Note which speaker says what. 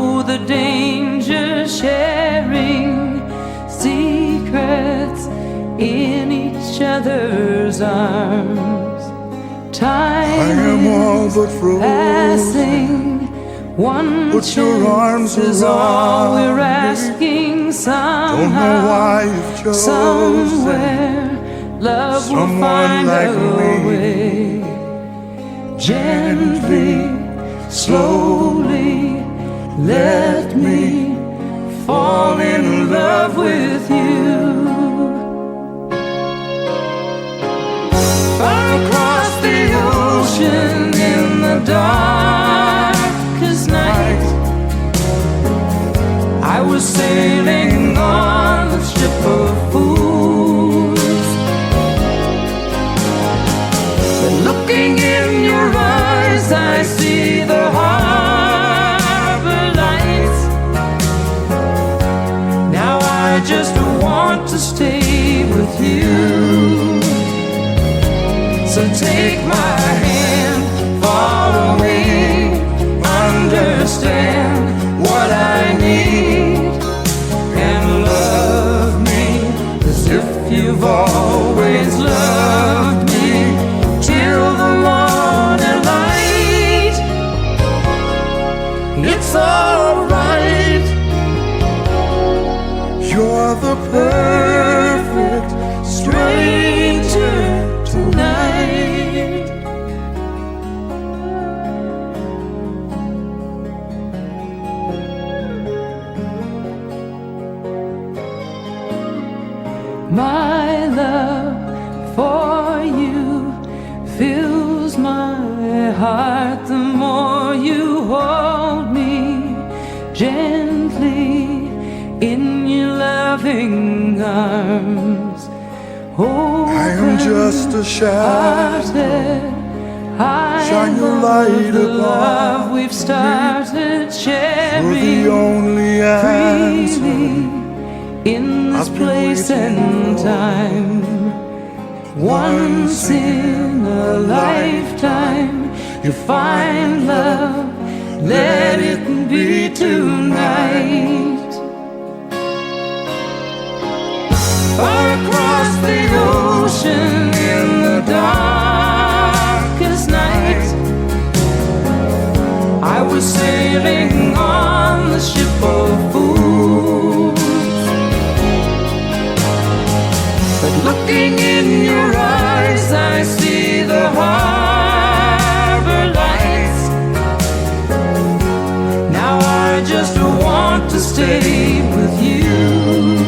Speaker 1: know the danger, sharing secrets in each other's arms. Time
Speaker 2: am all but frozen,
Speaker 1: passing. One
Speaker 2: put your arms
Speaker 1: is all
Speaker 2: around
Speaker 1: we're
Speaker 2: me.
Speaker 1: asking. Somehow,
Speaker 2: Don't know why you've chosen
Speaker 1: somewhere, love will
Speaker 2: someone
Speaker 1: find
Speaker 2: like
Speaker 1: a
Speaker 2: me.
Speaker 1: way. Gently, slowly, let me fall in love with you. Far across the ocean in the darkest night, I was sailing on a ship of fools. But looking in your eyes, I see the harbor lights. Now I just want to stay with you. So take my hand, follow me, understand what I need, and love me as if you've always loved me, till the morning light. It's alright.
Speaker 2: You're the perfect
Speaker 1: Stranger tonight. My love for you fills my heart the more you hold me gently in your loving arms.
Speaker 2: I am just a shadow. Shine your light
Speaker 1: the
Speaker 2: upon
Speaker 1: love we've started
Speaker 2: You're
Speaker 1: sharing
Speaker 2: the only answer.
Speaker 1: freely in this
Speaker 2: I've been
Speaker 1: place
Speaker 2: waiting
Speaker 1: and
Speaker 2: for.
Speaker 1: time. Once in a lifetime, you find love. Let it be tonight. Far across the ocean in the darkest night, I was sailing on the ship of fools. But looking in your eyes, I see the harbor lights. Now I just want to stay with you.